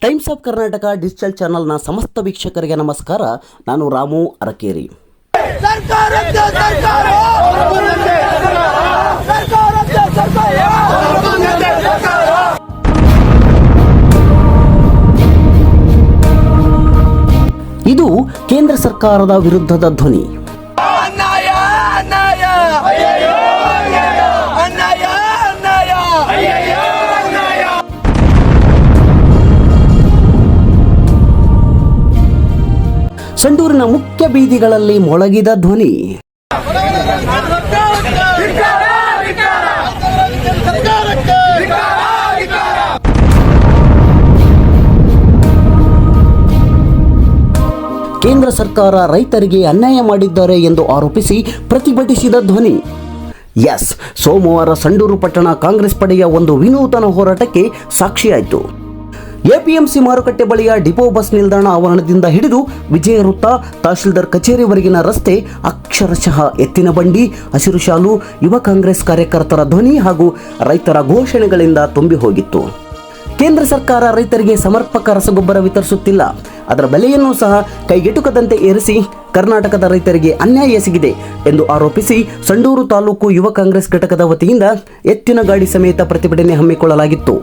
Times of Karnataka digital ಚಾನೆಲ್ನ ಸಮಸ್ತ ವೀಕ್ಷಕರಿಗೆ ನಮಸ್ಕಾರ. ನಾನು ರಾಮು ಅರಕೇರಿ. ಇದು ಕೇಂದ್ರ ಸರ್ಕಾರದ ವಿರುದ್ಧದ ಧ್ವನಿ. ಸಂಡೂರಿನ ಮುಖ್ಯ ಬೀದಿಗಳಲ್ಲಿ ಮೊಳಗಿದ ಧ್ವನಿ. ಕೇಂದ್ರ ಸರ್ಕಾರ ರೈತರಿಗೆ ಅನ್ಯಾಯ ಮಾಡಿದ್ದಾರೆ ಎಂದು ಆರೋಪಿಸಿ ಪ್ರತಿಭಟಿಸಿದ ಧ್ವನಿ. ಎಸ್, ಸೋಮವಾರ ಸಂಡೂರು ಪಟ್ಟಣ ಕಾಂಗ್ರೆಸ್ ಪಡೆಯ ಒಂದು ವಿನೂತನ ಹೋರಾಟಕ್ಕೆ ಸಾಕ್ಷಿಯಾಯಿತು. ಎಪಿಎಂಸಿ ಮಾರುಕಟ್ಟೆ ಬಳಿಯ ಡಿಪೋ ಬಸ್ ನಿಲ್ದಾಣ ಆವರಣದಿಂದ ಹಿಡಿದು ವಿಜಯ ವೃತ್ತ, ತಹಶೀಲ್ದಾರ್ ಕಚೇರಿವರೆಗಿನ ರಸ್ತೆ ಅಕ್ಷರಶಃ ಎತ್ತಿನ ಬಂಡಿ, ಹಸಿರು ಶಾಲು, ಯುವ ಕಾಂಗ್ರೆಸ್ ಕಾರ್ಯಕರ್ತರ ಧ್ವನಿ ಹಾಗೂ ರೈತರ ಘೋಷಣೆಗಳಿಂದ ತುಂಬಿ ಹೋಗಿತ್ತು. ಕೇಂದ್ರ ಸರ್ಕಾರ ರೈತರಿಗೆ ಸಮರ್ಪಕ ರಸಗೊಬ್ಬರ ವಿತರಿಸುತ್ತಿಲ್ಲ, ಅದರ ಬೆಲೆಯನ್ನು ಸಹ ಕೈಗೆಟುಕದಂತೆ ಏರಿಸಿ ಕರ್ನಾಟಕದ ರೈತರಿಗೆ ಅನ್ಯಾಯ ಎಸಗಿದೆ ಎಂದು ಆರೋಪಿಸಿ ಸಂಡೂರು ತಾಲೂಕು ಯುವ ಕಾಂಗ್ರೆಸ್ ಘಟಕದ ವತಿಯಿಂದ ಎತ್ತಿನ ಗಾಡಿ ಸಮೇತ ಪ್ರತಿಭಟನೆ ಹಮ್ಮಿಕೊಳ್ಳಲಾಗಿತ್ತು.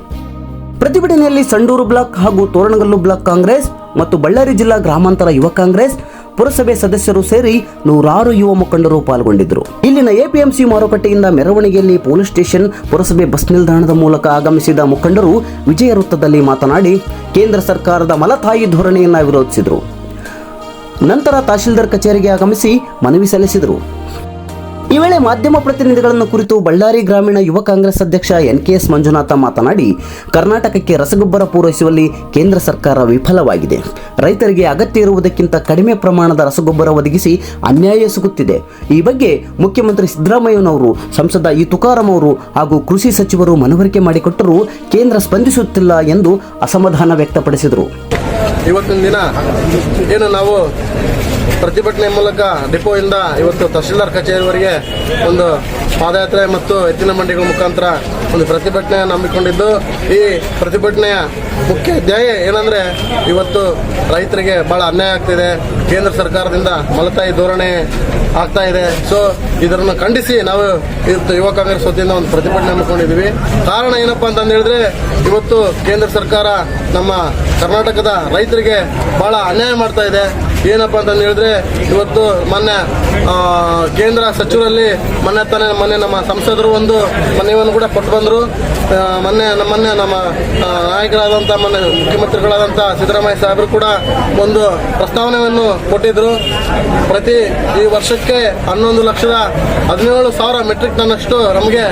ಪ್ರತಿಭಟನೆಯಲ್ಲಿ ಸಂಡೂರು ಬ್ಲಾಕ್ ಹಾಗೂ ತೋರಣಗಲ್ಲು ಬ್ಲಾಕ್ ಕಾಂಗ್ರೆಸ್ ಮತ್ತು ಬಳ್ಳಾರಿ ಜಿಲ್ಲಾ ಗ್ರಾಮಾಂತರ ಯುವ ಕಾಂಗ್ರೆಸ್, ಪುರಸಭೆ ಸದಸ್ಯರು ಸೇರಿ ನೂರಾರು ಯುವ ಮುಖಂಡರು ಪಾಲ್ಗೊಂಡಿದ್ದರು. ಇಲ್ಲಿನ ಎಪಿಎಂಸಿ ಮಾರುಕಟ್ಟೆಯಿಂದ ಮೆರವಣಿಗೆಯಲ್ಲಿ ಪೊಲೀಸ್ ಸ್ಟೇಷನ್, ಪುರಸಭೆ ಬಸ್ ನಿಲ್ದಾಣದ ಮೂಲಕ ಆಗಮಿಸಿದ ಮುಖಂಡರು ವಿಜಯ ವೃತ್ತದಲ್ಲಿ ಮಾತನಾಡಿ ಕೇಂದ್ರ ಸರ್ಕಾರದ ಮಲತಾಯಿ ಧೋರಣೆಯನ್ನು ವಿರೋಧಿಸಿದರು. ನಂತರ ತಹಶೀಲ್ದಾರ್ ಕಚೇರಿಗೆ ಆಗಮಿಸಿ ಮನವಿ ಸಲ್ಲಿಸಿದರು. ಈ ವೇಳೆ ಮಾಧ್ಯಮ ಪ್ರತಿನಿಧಿಗಳನ್ನು ಕುರಿತು ಬಳ್ಳಾರಿ ಗ್ರಾಮೀಣ ಯುವ ಕಾಂಗ್ರೆಸ್ ಅಧ್ಯಕ್ಷ NKS ಮಂಜುನಾಥ ಮಾತನಾಡಿ, ಕರ್ನಾಟಕಕ್ಕೆ ರಸಗೊಬ್ಬರ ಪೂರೈಸುವಲ್ಲಿ ಕೇಂದ್ರ ಸರ್ಕಾರ ವಿಫಲವಾಗಿದೆ. ರೈತರಿಗೆ ಅಗತ್ಯ ಇರುವುದಕ್ಕಿಂತ ಕಡಿಮೆ ಪ್ರಮಾಣದ ರಸಗೊಬ್ಬರ ಒದಗಿಸಿ ಅನ್ಯಾಯ ಎಸಗುತ್ತಿದೆ. ಈ ಬಗ್ಗೆ ಮುಖ್ಯಮಂತ್ರಿ ಸಿದ್ದರಾಮಯ್ಯನವರು, ಸಂಸದ ಇ ತುಕಾರಾಂ ಅವರು ಹಾಗೂ ಕೃಷಿ ಸಚಿವರು ಮನವರಿಕೆ ಮಾಡಿಕೊಟ್ಟರೂ ಕೇಂದ್ರ ಸ್ಪಂದಿಸುತ್ತಿಲ್ಲ ಎಂದು ಅಸಮಾಧಾನ ವ್ಯಕ್ತಪಡಿಸಿದರು. ಇವತ್ತಿನ ದಿನ ಏನು ನಾವು ಪ್ರತಿಭಟನೆ ಮೂಲಕ ಡಿಪೋಯಿಂದ ಇವತ್ತು ತಹಶೀಲ್ದಾರ್ ಕಚೇರಿವರೆಗೆ ಒಂದು ಪಾದಯಾತ್ರೆ ಮತ್ತು ಎತ್ತಿನ ಮಂಡಿಗಳ ಮುಖಾಂತರ ಒಂದು ಪ್ರತಿಭಟನೆಯನ್ನು ಹಮ್ಮಿಕೊಂಡಿದ್ದು, ಈ ಪ್ರತಿಭಟನೆಯ ಮುಖ್ಯ ಧ್ಯೇಯ ಏನಂದರೆ ಇವತ್ತು ರೈತರಿಗೆ ಭಾಳ ಅನ್ಯಾಯ ಆಗ್ತಿದೆ, ಕೇಂದ್ರ ಸರ್ಕಾರದಿಂದ ಮಲತಾಯಿ ಧೋರಣೆ ಆಗ್ತಾ ಇದೆ. ಸೊ ಇದನ್ನು ಖಂಡಿಸಿ ನಾವು ಇವತ್ತು ಯುವ ಕಾಂಗ್ರೆಸ್ ವತಿಯಿಂದ ಒಂದು ಪ್ರತಿಭಟನೆ ಹಮ್ಮಿಕೊಂಡಿದ್ದೀವಿ. ಕಾರಣ ಏನಪ್ಪಾ ಅಂತ ಹೇಳಿದ್ರೆ, ಇವತ್ತು ಕೇಂದ್ರ ಸರ್ಕಾರ ನಮ್ಮ ಕರ್ನಾಟಕದ ರೈತರಿಗೆ ಭಾಳ ಅನ್ಯಾಯ ಮಾಡ್ತಾ ಇದೆ. ಏನಪ್ಪಾ ಅಂತ ಹೇಳಿದ್ರೆ, ಇವತ್ತು ಮೊನ್ನೆ ಕೇಂದ್ರ ಸಚಿವರಲ್ಲಿ ಮೊನ್ನೆ ನಮ್ಮ ಸಂಸದರು ಒಂದು ಮನವಿಯನ್ನು ಕೂಡ ಕೊಟ್ಟು ಬಂದರು. ಮೊನ್ನೆ ನಮ್ಮ ನಾಯಕರಾದಂಥ ಮೊನ್ನೆ ಮುಖ್ಯಮಂತ್ರಿಗಳಾದಂಥ ಸಿದ್ದರಾಮಯ್ಯ ಸಾಹೇಬರು ಕೂಡ ಒಂದು ಪ್ರಸ್ತಾವನೆಯನ್ನು ಕೊಟ್ಟಿದ್ರು. ಪ್ರತಿ ಈ ವರ್ಷಕ್ಕೆ 11,17,000 ಮೆಟ್ರಿಕ್ ಟನ್ ಅಷ್ಟು ನಮಗೆ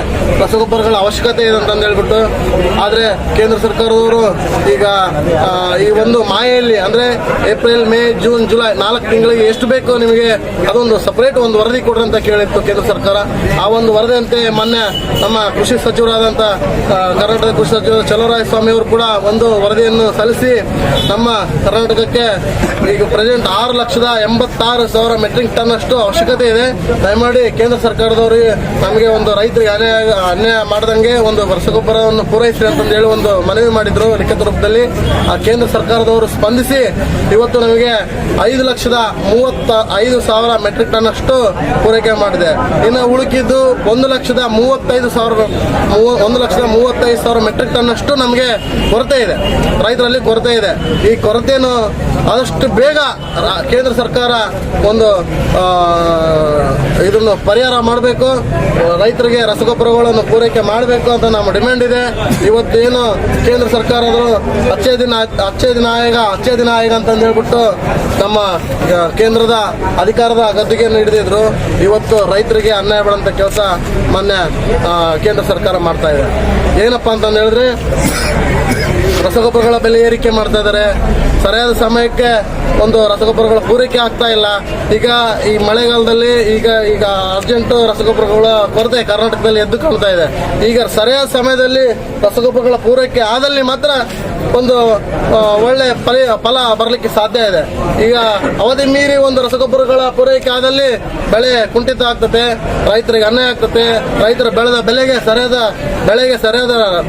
ರಸಗೊಬ್ಬರಗಳ ಅವಶ್ಯಕತೆ ಇದೆ ಅಂತ ಹೇಳ್ಬಿಟ್ಟು, ಆದರೆ ಕೇಂದ್ರ ಸರ್ಕಾರದವರು ಈಗ ಈ ಒಂದು ಮಾಯೆಯಲ್ಲಿ ಅಂದರೆ ಏಪ್ರಿಲ್, ಮೇ, ಜೂನ್, ಜುಲೈ 4 ತಿಂಗಳಿಗೆ ಎಷ್ಟು ಬೇಕೋ ನಿಮಗೆ ಅದೊಂದು ಸಪರೇಟ್ ಒಂದು ವರದಿ ಕೊಡ್ರಿ ಅಂತ ಕೇಳಿತ್ತು ಕೇಂದ್ರ ಸರ್ಕಾರ. ಆ ಒಂದು ವರದಿಯಂತೆ ಮೊನ್ನೆ ನಮ್ಮ ಕೃಷಿ ಸಚಿವರಾದಂಥ ಕರ್ನಾಟಕದ ಕೃಷಿ ಸಚಿವ ಚಲುವರಾಯಸ್ವಾಮಿ ಅವರು ಕೂಡ ಒಂದು ವರದಿಯನ್ನು ಸಲ್ಲಿಸಿ ನಮ್ಮ ಕರ್ನಾಟಕಕ್ಕೆ ಈಗ ಪ್ರೆಸೆಂಟ್ 6,86,000 ಮೆಟ್ರಿಕ್ ಟನ್ ಅಷ್ಟು ಅವಶ್ಯಕತೆ ಇದೆ. ದಯಮಾಡಿ ಕೇಂದ್ರ ಸರ್ಕಾರದವರಿಗೆ ನಮಗೆ ಒಂದು ರೈತರಿಗೆ ಅನ್ಯಾಯ ಮಾಡದಂಗೆ ಒಂದು ರಸಗೊಬ್ಬರವನ್ನು ಪೂರೈಸಿ ಅಂತಂದು ಹೇಳಿ ಒಂದು ಮನವಿ ಮಾಡಿದ್ರು ಲಿಖಿತ ರೂಪದಲ್ಲಿ. ಆ ಕೇಂದ್ರ ಸರ್ಕಾರದವರು ಸ್ಪಂದಿಸಿ ಇವತ್ತು ನಮಗೆ 5,35,000 ಮೆಟ್ರಿಕ್ ಟನ್ ಅಷ್ಟು ಪೂರೈಕೆ ಮಾಡಿದೆ. ಇನ್ನು ಉಳುಕಿದ್ದು 1,35,000 ಮೆಟ್ರಿಕ್ ಟನ್ ಅಷ್ಟು ನಮಗೆ ಕೊರತೆ ಇದೆ, ರೈತರಲ್ಲಿ ಕೊರತೆ ಇದೆ. ಈ ಕೊರತೆಯನ್ನು ಆದಷ್ಟು ಬೇಗ ಕೇಂದ್ರ ಸರ್ಕಾರ ಒಂದು ಇದನ್ನು ಪರಿಹಾರ ಮಾಡಬೇಕು, ರೈತರಿಗೆ ರಸಗೊಬ್ಬರಗಳನ್ನು ಪೂರೈಕೆ ಮಾಡಬೇಕು ಅಂತ ನಮ್ಮ ಡಿಮ್ಯಾಂಡ್ ಇದೆ. ಇವತ್ತೇನು ಕೇಂದ್ರ ಸರ್ಕಾರದವರು ಅಚ್ಚೇ ದಿನ ಆಯೋಗ ಅಂತಂದು ಹೇಳ್ಬಿಟ್ಟು ನಮ್ಮ ಕೇಂದ್ರದ ಅಧಿಕಾರದ ಗದ್ದುಗೆಯನ್ನು ಹಿಡಿದಿದ್ರು. ಇವತ್ತು ರೈತರಿಗೆ ಅನ್ಯಾಯ ಮಾಡುವಂಥ ಕೆಲಸ ಮೊನ್ನೆ ಕೇಂದ್ರ ಸರ್ಕಾರ ಮಾಡ್ತಾ ಇದೆ. ಏನಪ್ಪಾ ಅಂತಂದು ಹೇಳಿದ್ರೆ, ರಸಗೊಬ್ಬರಗಳ ಬೆಲೆ ಏರಿಕೆ ಮಾಡ್ತಾ ಇದ್ದಾರೆ, ಸರಿಯಾದ ಸಮಯಕ್ಕೆ ಒಂದು ರಸಗೊಬ್ಬರಗಳ ಪೂರೈಕೆ ಆಗ್ತಾ ಇಲ್ಲ. ಈಗ ಈ ಮಳೆಗಾಲದಲ್ಲಿ ಈಗ ಅರ್ಜೆಂಟ್ ರಸಗೊಬ್ಬರಗಳ ಕೊರತೆ ಕರ್ನಾಟಕದಲ್ಲಿ ಎದ್ದು ಕಾಣ್ತಾ ಇದೆ. ಈಗ ಸರಿಯಾದ ಸಮಯದಲ್ಲಿ ರಸಗೊಬ್ಬರಗಳ ಪೂರೈಕೆ ಆದಲ್ಲಿ ಮಾತ್ರ ಒಂದು ಒಳ್ಳೆ ಫಲ ಬರಲಿಕ್ಕೆ ಸಾಧ್ಯ ಇದೆ. ಈಗ ಅವಧಿ ಮೀರಿ ಒಂದು ರಸಗೊಬ್ಬರಗಳ ಪೂರೈಕೆ ಆದಲ್ಲಿ ಬೆಳೆ ಕುಂಠಿತ ಆಗ್ತದೆ, ರೈತರಿಗೆ ಅನ್ಯಾಯ ಆಗ್ತದೆ, ರೈತರ ಬೆಳೆದ ಬೆಳೆಗೆ ಸರಿಯಾದ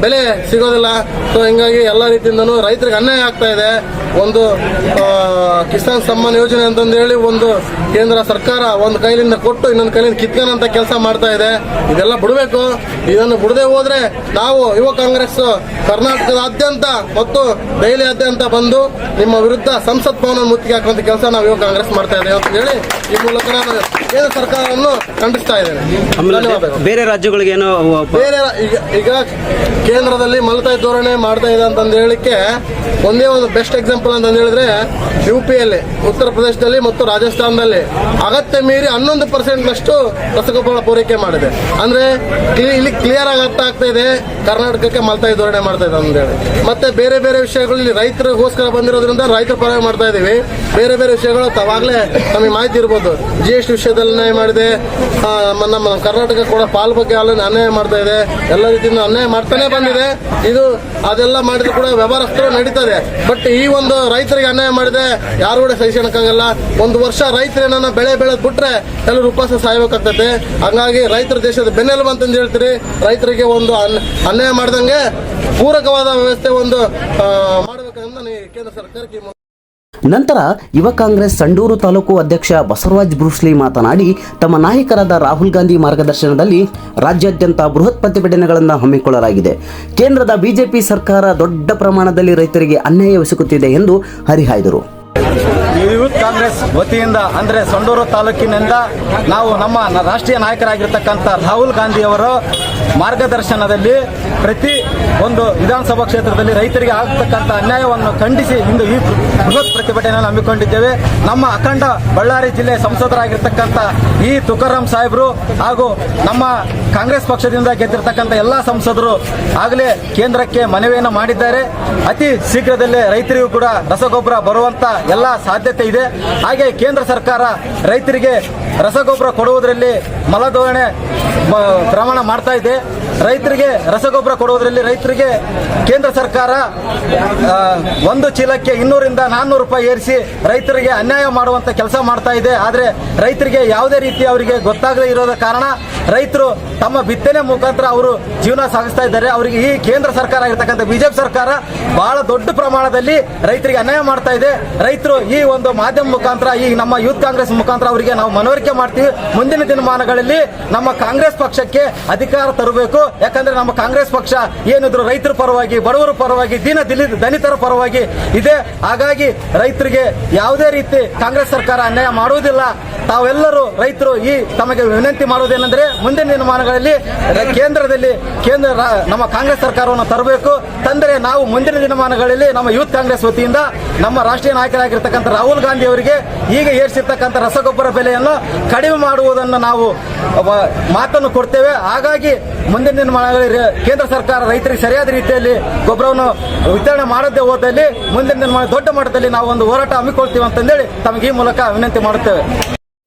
ಬೆಲೆ ಸಿಗೋದಿಲ್ಲ. ಸೊ ಹಿಂಗಾಗಿ ಎಲ್ಲ ರೀತಿಯಿಂದನೂ ರೈತರಿಗೆ ಅನ್ಯಾಯ ಆಗ್ತಾ ಇದೆ. ಒಂದು ಕಿಸಾನ್ ಸಮ್ಮಾನ್ ಯೋಜನೆ ಅಂತಂದು ಹೇಳಿ ಒಂದು ಕೇಂದ್ರ ಸರ್ಕಾರ ಒಂದು ಕೈಲಿಂದ ಕೊಟ್ಟು ಇನ್ನೊಂದು ಕೈಲಿಂದ ಕಿತ್ಕೊಳ್ಳೋಂಥ ಕೆಲಸ ಮಾಡ್ತಾ ಇದೆ. ಇದೆಲ್ಲ ಬಿಡಬೇಕು. ಇದನ್ನು ಬಿಡದೆ ಹೋದ್ರೆ ನಾವು ಯುವ ಕಾಂಗ್ರೆಸ್ ಕರ್ನಾಟಕದಾದ್ಯಂತ ಮತ್ತು ದೆಹಲಿಯಾದ್ಯಂತ ಬಂದು ನಿಮ್ಮ ವಿರುದ್ಧ ಸಂಸತ್ ಭವನ ಮುತ್ತಿಗೆ ಹಾಕುವಂತ ಕೆಲಸ ನಾವು ಯುವ ಕಾಂಗ್ರೆಸ್ ಮಾಡ್ತಾ ಇದ್ದೇವೆ ಅಂತ ಹೇಳಿ ಈ ಮೂಲಕ ನಾನು ಕೇಂದ್ರ ಸರ್ಕಾರವನ್ನು ಖಂಡಿಸ್ತಾ ಇದ್ದೇನೆ. ಬೇರೆ ರಾಜ್ಯಗಳಿಗೆ ಏನೋ ಈಗ ಕೇಂದ್ರದಲ್ಲಿ ಮಲತಾಯಿ ಧೋರಣೆ ಮಾಡ್ತಾ ಇದೆ ಅಂತಂದು ಹೇಳಿಕ್ಕೆ ಒಂದೇ ಒಂದು ಬೆಸ್ಟ್ ಎಕ್ಸಾಂಪಲ್ ಅಂತಂದು ಹೇಳಿದ್ರೆ UPಯಲ್ಲಿ ಉತ್ತರ ಪ್ರದೇಶದಲ್ಲಿ ಮತ್ತು ರಾಜಸ್ಥಾನದಲ್ಲಿ ಅಗತ್ಯ ಮೀರಿ 11% ರಸಗೊಬ್ಬರ ಪೂರೈಕೆ ಮಾಡಿದೆ. ಅಂದ್ರೆ ಇಲ್ಲಿ ಕ್ಲಿಯರ್ ಆಗಿ ಅರ್ಥ ಆಗ್ತಾ ಇದೆ ಕರ್ನಾಟಕಕ್ಕೆ ಮಲತಾಯಿ ಧೋರಣೆ ಮಾಡ್ತಾ ಇದೆ ಅಂತ ಹೇಳಿ. ಮತ್ತೆ ಬೇರೆ ಬೇರೆ ವಿಷಯಗಳಲ್ಲಿ ರೈತರಿಗೋಸ್ಕರ ಬಂದಿರೋದ್ರಿಂದ ರೈತರ ಪರವಾಗಿ ಮಾಡ್ತಾ ಇದೀವಿ. ಬೇರೆ ಬೇರೆ ವಿಷಯಗಳು ತಾವಾಗಲೇ ನಮಗೆ ಮಾಹಿತಿ ಇರ್ಬೋದು. GST ವಿಷಯದಲ್ಲಿ ಅನ್ಯಾಯ ಮಾಡಿದೆ, ನಮ್ಮ ಕರ್ನಾಟಕ ಕೂಡ ಪಾಲ್ ಬಗ್ಗೆ ಅನ್ಯಾಯ ಮಾಡ್ತಾ ಇದೆ, ಎಲ್ಲ ರೀತಿಯಿಂದ ಅನ್ಯಾಯ ಮಾಡ್ತಾನೆ ಬಂದಿದೆ. ಇದು ಅದೆಲ್ಲ ಮಾಡಿದ್ರು ಕೂಡ ವ್ಯವಹಾರಸ್ಥರು ನಡೀತದೆ. ಬಟ್ ಈ ಒಂದು ರೈತರಿಗೆ ಅನ್ಯಾಯ ಮಾಡಿದೆ ಯಾರು ಕೂಡ ಸಹಿಸೋಕ್ಕಾಗಲ್ಲ. ಒಂದು ವರ್ಷ ರೈತರೇನ ಬೆಳೆ ಬೆಳೆದ್ ಬಿಟ್ರೆ ಎಲ್ಲರೂ ಉಪವಾಸ ಸಾಯ್ಬೇಕಾಗ್ತದೆ. ಹಂಗಾಗಿ ರೈತರ ದೇಶದ ಬೆನ್ನೆಲುಬು ಅಂತಂದು ಹೇಳ್ತೀರಿ. ರೈತರಿಗೆ ಒಂದು ಅನ್ಯಾಯ ಮಾಡ್ದಂಗೆ ಪೂರಕವಾದ ವ್ಯವಸ್ಥೆ ಒಂದು ಮಾಡಬೇಕಂತ ಕೇಂದ್ರ ಸರ್ಕಾರಕ್ಕೆ. ನಂತರ ಯುವ ಕಾಂಗ್ರೆಸ್ ಸಂಡೂರು ತಾಲೂಕು ಅಧ್ಯಕ್ಷ ಬಸವರಾಜ್ ಬ್ರೂಸ್ಲಿ ಮಾತನಾಡಿ, ತಮ್ಮ ನಾಯಕರಾದ ರಾಹುಲ್ ಗಾಂಧಿ ಮಾರ್ಗದರ್ಶನದಲ್ಲಿ ರಾಜ್ಯಾದ್ಯಂತ ಬೃಹತ್ ಪ್ರತಿಭಟನೆಗಳನ್ನು ಹಮ್ಮಿಕೊಳ್ಳಲಾಗಿದೆ. ಕೇಂದ್ರದ ಬಿಜೆಪಿ ಸರ್ಕಾರ ದೊಡ್ಡ ಪ್ರಮಾಣದಲ್ಲಿ ರೈತರಿಗೆ ಅನ್ಯಾಯವೆಸಗುತ್ತಿದೆ ಎಂದು ಹರಿಹಾಯ್ದರು. ಯೂತ್ ಕಾಂಗ್ರೆಸ್ ವತಿಯಿಂದ ಅಂದರೆ ಸಂಡೂರು ತಾಲೂಕಿನಿಂದ ನಾವು ನಮ್ಮ ರಾಷ್ಟ್ರೀಯ ನಾಯಕರಾಗಿರ್ತಕ್ಕಂಥ ರಾಹುಲ್ ಗಾಂಧಿಯವರ ಮಾರ್ಗದರ್ಶನದಲ್ಲಿ ಪ್ರತಿ ಒಂದು ವಿಧಾನಸಭಾ ಕ್ಷೇತ್ರದಲ್ಲಿ ರೈತರಿಗೆ ಆಗತಕ್ಕಂಥ ಅನ್ಯಾಯವನ್ನು ಖಂಡಿಸಿ ಇಂದು ಈ ಬೃಹತ್ ಪ್ರತಿಭಟನೆಯನ್ನು ಹಮ್ಮಿಕೊಂಡಿದ್ದೇವೆ. ನಮ್ಮ ಅಖಂಡ ಬಳ್ಳಾರಿ ಜಿಲ್ಲೆ ಸಂಸದರಾಗಿರ್ತಕ್ಕಂಥ ಈ ತುಕಾರಾಂ ಸಾಹೇಬರು ಹಾಗೂ ನಮ್ಮ ಕಾಂಗ್ರೆಸ್ ಪಕ್ಷದಿಂದ ಗೆದ್ದಿರ್ತಕ್ಕಂಥ ಎಲ್ಲ ಸಂಸದರು ಆಗಲೇ ಕೇಂದ್ರಕ್ಕೆ ಮನವಿಯನ್ನು ಮಾಡಿದ್ದಾರೆ. ಅತಿ ಶೀಘ್ರದಲ್ಲೇ ರೈತರಿಗೂ ಕೂಡ ರಸಗೊಬ್ಬರ ಬರುವಂತ ಎಲ್ಲ ಸಾಧ್ಯತೆ ಇದೆ. ಹಾಗೆ ಕೇಂದ್ರ ಸರ್ಕಾರ ರೈತರಿಗೆ ರಸಗೊಬ್ಬರ ಕೊಡುವುದರಲ್ಲಿ ಮಲಧೋರಣೆ ಪ್ರಮಾಣ ಮಾಡ್ತಾ ಇದೆ. ರೈತರಿಗೆ ರಸಗೊಬ್ಬರ ಕೊಡುವುದರಲ್ಲಿ ರೈತರಿಗೆ ಕೇಂದ್ರ ಸರ್ಕಾರ ಒಂದು ಚೀಲಕ್ಕೆ 200ರಿಂದ 400 ರೂಪಾಯಿ ಏರಿಸಿ ರೈತರಿಗೆ ಅನ್ಯಾಯ ಮಾಡುವಂತ ಕೆಲಸ ಮಾಡ್ತಾ ಇದೆ. ಆದರೆ ರೈತರಿಗೆ ಯಾವುದೇ ರೀತಿ ಅವರಿಗೆ ಗೊತ್ತಾಗದೇ ಇರೋದ ಕಾರಣ ರೈತರು ತಮ್ಮ ಬಿತ್ತನೆ ಮುಖಾಂತರ ಅವರು ಜೀವನ ಸಾಗಿಸ್ತಾ ಇದ್ದಾರೆ. ಅವರಿಗೆ ಈ ಕೇಂದ್ರ ಸರ್ಕಾರ ಆಗಿರ್ತಕ್ಕಂಥ ಬಿಜೆಪಿ ಸರ್ಕಾರ ಬಹಳ ದೊಡ್ಡ ಪ್ರಮಾಣದಲ್ಲಿ ರೈತರಿಗೆ ಅನ್ಯಾಯ ಮಾಡ್ತಾ ಇದೆ. ರೈತರು ಈ ಒಂದು ಮಾಧ್ಯಮ ಮುಖಾಂತರ ಈ ನಮ್ಮ ಯೂತ್ ಕಾಂಗ್ರೆಸ್ ಮುಖಾಂತರ ಅವರಿಗೆ ನಾವು ಮನವರಿಕೆ ಮಾಡ್ತೀವಿ. ಮುಂದಿನ ದಿನಮಾನಗಳಲ್ಲಿ ನಮ್ಮ ಕಾಂಗ್ರೆಸ್ ಪಕ್ಷಕ್ಕೆ ಅಧಿಕಾರ ತರಬೇಕು. ಯಾಕಂದ್ರೆ ನಮ್ಮ ಕಾಂಗ್ರೆಸ್ ಪಕ್ಷ ಏನಿದ್ರು ರೈತರ ಪರವಾಗಿ, ಬಡವರ ಪರವಾಗಿ, ದಲಿತರ ಪರವಾಗಿ ಇದೆ. ಹಾಗಾಗಿ ರೈತರಿಗೆ ಯಾವುದೇ ರೀತಿ ಕಾಂಗ್ರೆಸ್ ಸರ್ಕಾರ ಅನ್ಯಾಯ ಮಾಡುವುದಿಲ್ಲ. ತಾವೆಲ್ಲರೂ ರೈತರು ಈ ತಮಗೆ ವಿನಂತಿ ಮಾಡುವುದೇನೆಂದ್ರೆ ಮುಂದಿನ ದಿನಮಾನಗಳಲ್ಲಿ ಕೇಂದ್ರದಲ್ಲಿ ನಮ್ಮ ಕಾಂಗ್ರೆಸ್ ಸರ್ಕಾರವನ್ನು ತರಬೇಕು. ತಂದರೆ ನಾವು ಮುಂದಿನ ದಿನಮಾನಗಳಲ್ಲಿ ನಮ್ಮ ಯೂತ್ ಕಾಂಗ್ರೆಸ್ ವತಿಯಿಂದ ನಮ್ಮ ರಾಷ್ಟ್ರೀಯ ನಾಯಕರಾಗಿರ್ತಕ್ಕಂಥ ರಾಹುಲ್ ಗಾಂಧಿ ಅವರಿಗೆ ಈಗ ಏರಿಸಿರ್ತಕ್ಕಂಥ ರಸಗೊಬ್ಬರ ಬೆಲೆಯನ್ನು ಕಡಿಮೆ ಮಾಡುವುದನ್ನು ನಾವು ಮಾತನ್ನು ಕೊಡ್ತೇವೆ. ಹಾಗಾಗಿ ಮುಂದಿನ ದಿನಮಾನಗಳಲ್ಲಿ ಕೇಂದ್ರ ಸರ್ಕಾರ ರೈತರಿಗೆ ಸರಿಯಾದ ರೀತಿಯಲ್ಲಿ ಗೊಬ್ಬರವನ್ನು ವಿತರಣೆ ಮಾಡದೇ ಹೋದಲ್ಲಿ ಮುಂದಿನ ದಿನಮಾನ ದೊಡ್ಡ ಮಟ್ಟದಲ್ಲಿ ನಾವು ಒಂದು ಹೋರಾಟ ಹಮ್ಮಿಕೊಳ್ತೀವಿ ಅಂತಂದೇಳಿ ತಮಗೆ ಈ ಮೂಲಕ ವಿನಂತಿ ಮಾಡುತ್ತೇವೆ.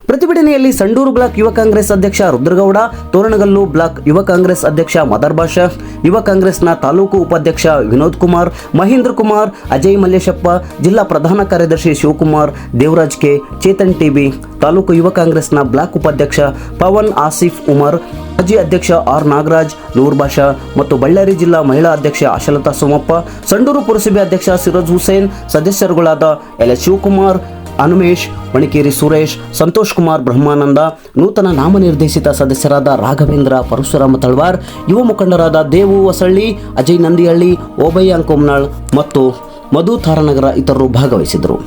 ಪ್ರತಿಭಟನೆಯಲ್ಲಿ ಸಂಡೂರು ಬ್ಲಾಕ್ ಯುವ ಕಾಂಗ್ರೆಸ್ ಅಧ್ಯಕ್ಷ ರುದ್ರಗೌಡ, ತೋರಣಗಲ್ಲು ಬ್ಲಾಕ್ ಯುವ ಕಾಂಗ್ರೆಸ್ ಅಧ್ಯಕ್ಷ ಮದರ್ ಬಾಷಾ, ಯುವ ಕಾಂಗ್ರೆಸ್ನ ತಾಲೂಕು ಉಪಾಧ್ಯಕ್ಷ ವಿನೋದ್ ಕುಮಾರ್, ಮಹೇಂದ್ರ ಕುಮಾರ್, ಅಜಯ್ ಮಲ್ಲೇಶಪ್ಪ, ಜಿಲ್ಲಾ ಪ್ರಧಾನ ಕಾರ್ಯದರ್ಶಿ ಶಿವಕುಮಾರ್, ದೇವರಾಜ್ ಕೆ, ಚೇತನ್ ಟಿಬಿ, ತಾಲೂಕು ಯುವ ಕಾಂಗ್ರೆಸ್ನ ಬ್ಲಾಕ್ ಉಪಾಧ್ಯಕ್ಷ ಪವನ್ ಆಸಿಫ್ ಉಮರ್, ಮಾಜಿ ಅಧ್ಯಕ್ಷ ಆರ್ ನಾಗರಾಜ್, ನೂರ್ ಬಾಷಾ ಮತ್ತು ಬಳ್ಳಾರಿ ಜಿಲ್ಲಾ ಮಹಿಳಾ ಅಧ್ಯಕ್ಷ ಆಶಲತಾ ಸೋಮಪ್ಪ, ಸಂಡೂರು ಪುರಸಭೆ ಅಧ್ಯಕ್ಷ ಸಿರೋಜ್ ಹುಸೇನ್, ಸದಸ್ಯರುಗಳಾದ ಎಲ್ ಶಿವಕುಮಾರ್, ಅನುಮೇಶ್, ಮಣಿಕೇರಿ ಸುರೇಶ್, ಸಂತೋಷ್ ಕುಮಾರ್ ಬ್ರಹ್ಮಾನಂದ, ನೂತನ ನಾಮನಿರ್ದೇಶಿತ ಸದಸ್ಯರಾದ ರಾಘವೇಂದ್ರ ಪರಶುರಾಮ ತಳವಾರ್, ಯುವ ಮುಖಂಡರಾದ ದೇವು ವಸಳ್ಳಿ, ಅಜಯ್ ನಂದಿಹಳ್ಳಿ, ಓಬಯ್ಯ ಅಂಕೋಮ್ನಾಳ್ ಮತ್ತು ಮಧು ತಾರನಗರ ಇತರರು ಭಾಗವಹಿಸಿದರು.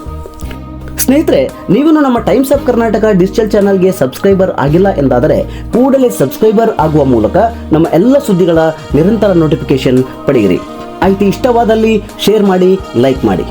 ಸ್ನೇಹಿತರೆ, ನೀವು ನಮ್ಮ ಟೈಮ್ಸ್ ಆಫ್ ಕರ್ನಾಟಕ ಡಿಜಿಟಲ್ ಚಾನಲ್ಗೆ ಸಬ್ಸ್ಕ್ರೈಬರ್ ಆಗಿಲ್ಲ ಎಂದಾದರೆ ಕೂಡಲೇ ಸಬ್ಸ್ಕ್ರೈಬರ್ ಆಗುವ ಮೂಲಕ ನಮ್ಮ ಎಲ್ಲ ಸುದ್ದಿಗಳ ನಿರಂತರ ನೋಟಿಫಿಕೇಶನ್ ಪಡೆಯಿರಿ. ಮಾಹಿತಿ ಇಷ್ಟವಾದಲ್ಲಿ ಶೇರ್ ಮಾಡಿ, ಲೈಕ್ ಮಾಡಿ.